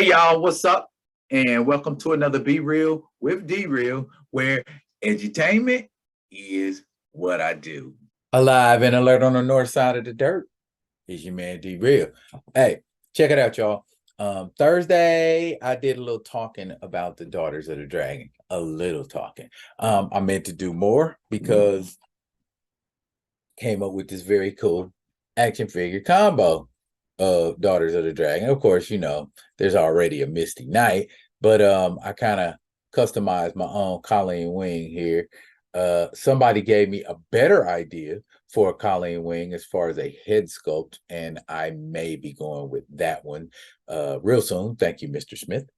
Hey y'all, what's up? And welcome to another Be Real with D Real, where edutainment is what I do. Alive and alert on the north side of the dirt is your man D Real. Hey, check it out, y'all. Thursday, I did a little talking about the Daughters of the Dragon. A little talking. I meant to do more because came up with this very cool action figure combo of Daughters of the Dragon. Of course, you know, there's already a Misty Knight, but I kind of customized my own Colleen Wing here. Somebody gave me a better idea for a Colleen Wing as far as a head sculpt, and I may be going with that one real soon. Thank you, Mr. Smith.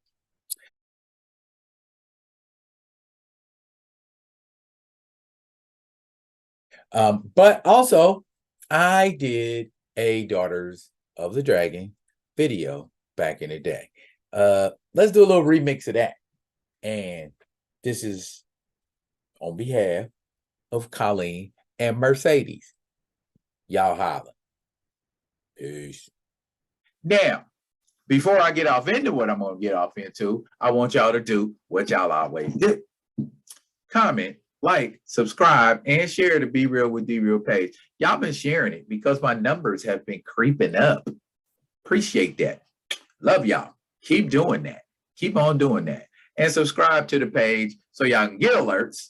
But also, I did a Daughters of the Dragon video back in the day. Let's do a little remix of that. And this is on behalf of Colleen and Mercedes. Y'all holla. Peace. Now, before I get off into what I'm going to get off into, I want y'all to do what y'all always do. Comment, like, subscribe, and share the Be Real with D Real page. Y'all been sharing it because my numbers have been creeping up. Appreciate that. Love y'all. Keep doing that. Keep on doing that. And subscribe to the page so y'all can get alerts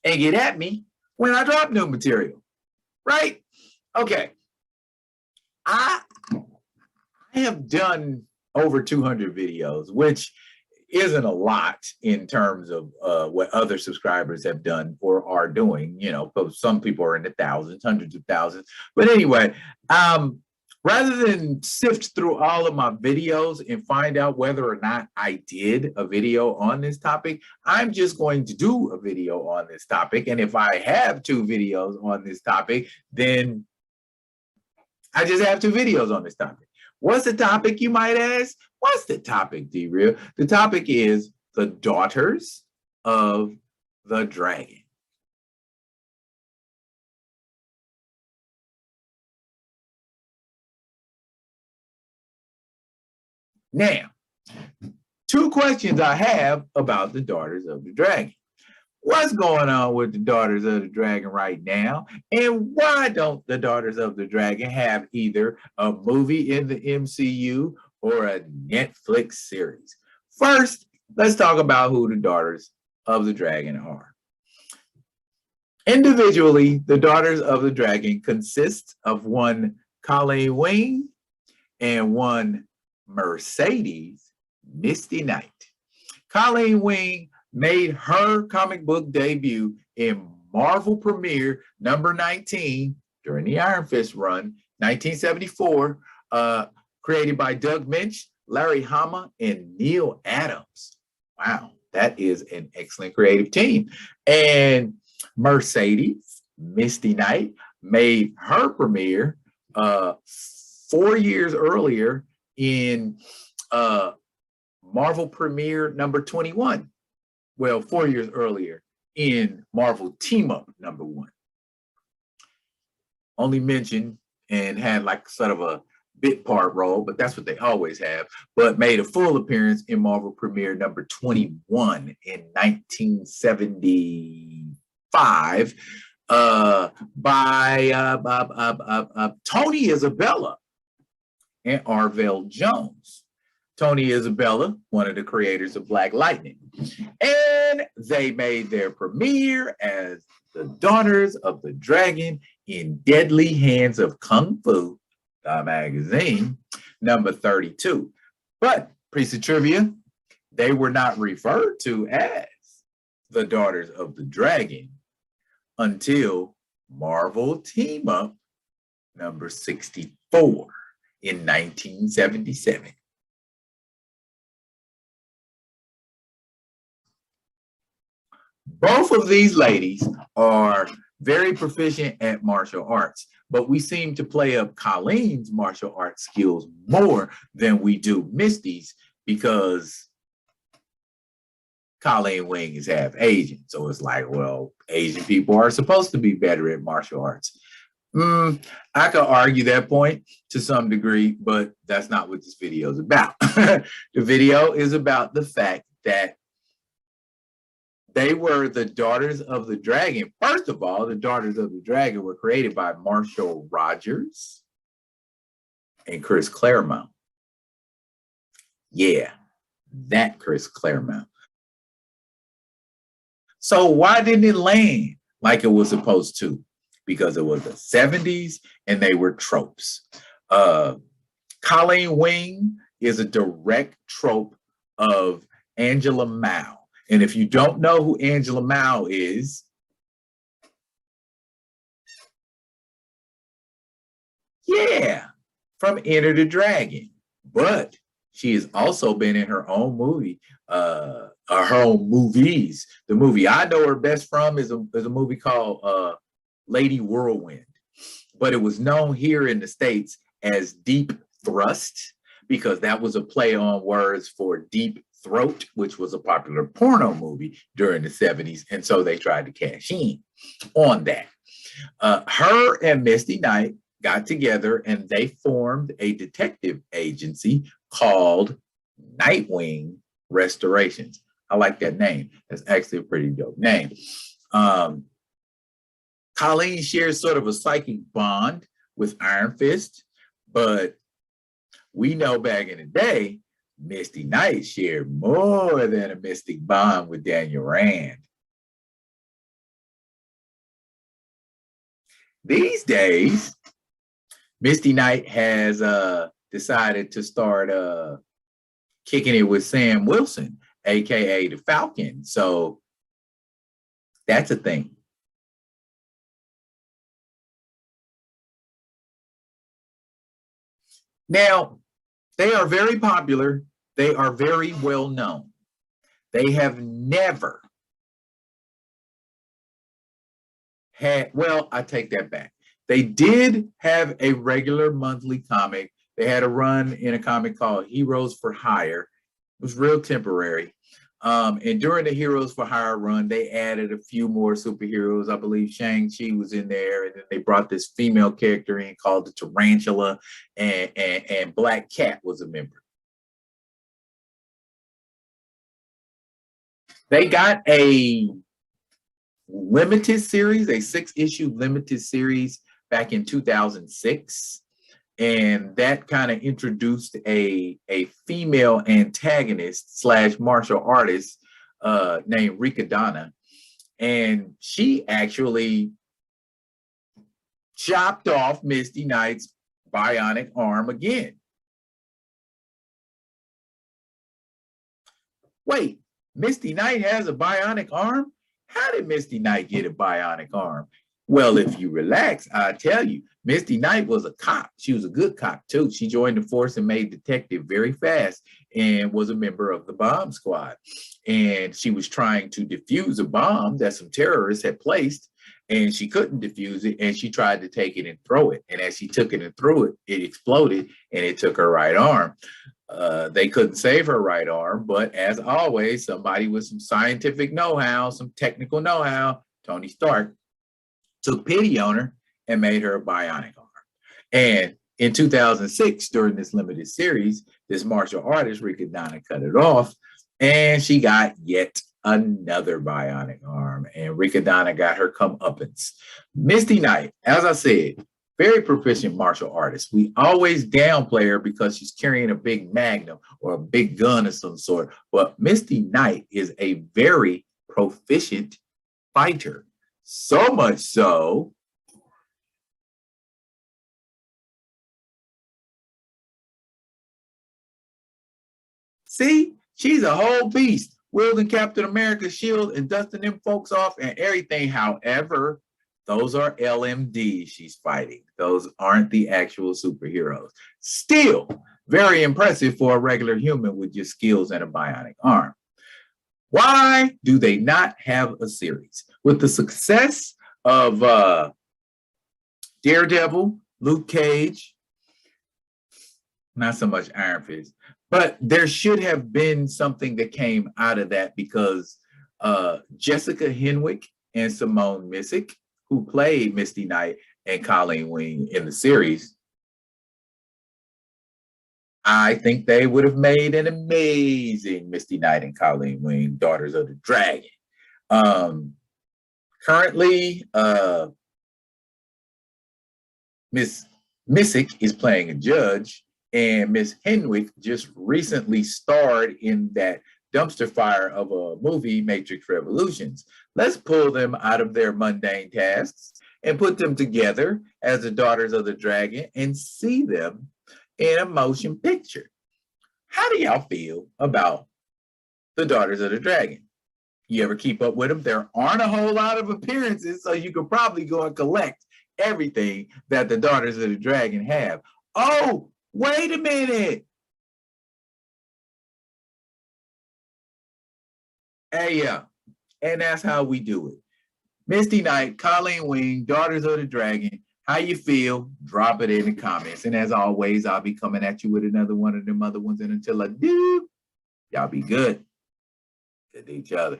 and get at me when I drop new material. Right? Okay. I have done over 200 videos, which isn't a lot in terms of what other subscribers have done or are doing. You know, some people are in the thousands, hundreds of thousands. But anyway, rather than sift through all of my videos and find out whether or not I did a video on this topic, I'm just going to do a video on this topic. And if I have 2 videos on this topic, then I just have 2 videos on this topic. What's the topic, you might ask? What's the topic, D Real? The topic is the Daughters of the Dragon. Now, 2 questions I have about the Daughters of the Dragon. What's going on with the Daughters of the Dragon right now? And why don't the Daughters of the Dragon have either a movie in the MCU or a Netflix series? First, let's talk about who the Daughters of the Dragon are. Individually, the Daughters of the Dragon consist of one Colleen Wing and one Mercedes, Misty Knight. Colleen Wing made her comic book debut in Marvel Premiere number 19 during the Iron Fist run, 1974, created by Doug Minch, Larry Hama, and Neil Adams. Wow, that is an excellent creative team. And Mercedes, Misty Knight, made her premiere 4 years earlier in Marvel Premiere number 21. Well, 4 years earlier in Marvel Team Up number 1. Only mentioned and had like sort of a bit part role, but that's what they always have, but made a full appearance in Marvel Premiere number 21 in 1975 by Tony Isabella and Arvell Jones. Tony Isabella, one of the creators of Black Lightning. And they made their premiere as the Daughters of the Dragon in Deadly Hands of Kung Fu, the magazine, number 32. But, piece of trivia, they were not referred to as the Daughters of the Dragon until Marvel Team Up number 64 in 1977. Both of these ladies are very proficient at martial arts, but we seem to play up Colleen's martial arts skills more than we do Misty's because Colleen Wing is half Asian. So it's like, well, Asian people are supposed to be better at martial arts. I could argue that point to some degree, but that's not what this video is about. The video is about the fact that they were the Daughters of the Dragon. First of all, the Daughters of the Dragon were created by Marshall Rogers and Chris Claremont. Yeah, that Chris Claremont. So why didn't it land like it was supposed to? Because it was the 70s and they were tropes. Colleen Wing is a direct trope of Angela Mao. And if you don't know who Angela Mao is, yeah, from Enter the Dragon. But she has also been in her own movie, her own movies. The movie I know her best from is a movie called Lady Whirlwind. But it was known here in the States as Deep Thrust because that was a play on words for Deep Throat, which was a popular porno movie during the 70s. And so they tried to cash in on that. Her and Misty Knight got together and they formed a detective agency called Nightwing Restorations. I like that name. That's actually a pretty dope name. Colleen shares sort of a psychic bond with Iron Fist, but we know back in the day, Misty Knight shared more than a mystic bond with Daniel Rand. These days, Misty Knight has decided to start kicking it with Sam Wilson, aka the Falcon. So that's a thing. Now, they are very popular. They are very well known. They have never had, well, I take that back. They did have a regular monthly comic. They had a run in a comic called Heroes for Hire. It was real temporary. And during the Heroes for Hire run, they added a few more superheroes. I believe Shang-Chi was in there, and then they brought this female character in called the Tarantula, and Black Cat was a member. They got a limited series, a 6-issue limited series back in 2006. And that kind of introduced a female antagonist / martial artist named Reeeeemix. And she actually chopped off Misty Knight's bionic arm again. Wait, Misty Knight has a bionic arm? How did Misty Knight get a bionic arm? Well, if you relax, I'll tell you. Misty Knight was a cop. She was a good cop, too. She joined the force and made detective very fast and was a member of the bomb squad. And she was trying to defuse a bomb that some terrorists had placed, and she couldn't defuse it, and she tried to take it and throw it. And as she took it and threw it, it exploded, and it took her right arm. They couldn't save her right arm, but as always, somebody with some scientific know-how, some technical know-how, Tony Stark, took pity on her and made her a bionic arm. And in 2006, during this limited series, this martial artist, Reeeeemix, cut it off, and she got yet another bionic arm, and Reeeeemix got her comeuppance. Misty Knight, as I said, very proficient martial artist. We always downplay her because she's carrying a big magnum or a big gun of some sort, but Misty Knight is a very proficient fighter. So much so see, she's a whole beast, wielding Captain America's shield and dusting them folks off and everything. However, those are LMDs she's fighting. Those aren't the actual superheroes. Still, very impressive for a regular human with your skills and a bionic arm. Why do they not have a series? With the success of Daredevil, Luke Cage, not so much Iron Fist, but there should have been something that came out of that because Jessica Henwick and Simone Missick, who played Misty Knight and Colleen Wing in the series, I think they would have made an amazing Misty Knight and Colleen Wing, Daughters of the Dragon. Currently, Miss Missick is playing a judge, and Miss Henwick just recently starred in that dumpster fire of a movie, Matrix Revolutions. Let's pull them out of their mundane tasks and put them together as the Daughters of the Dragon and see them in a motion picture. How do y'all feel about the Daughters of the Dragon? You ever keep up with them? There aren't a whole lot of appearances, so you could probably go and collect everything that the Daughters of the Dragon have. Oh, wait a minute. Hey, yeah, and that's how we do it. Misty Knight, Colleen Wing, Daughters of the Dragon. How you feel? Drop it in the comments. And as always, I'll be coming at you with another one of them other ones. And until I do, y'all be good to each other.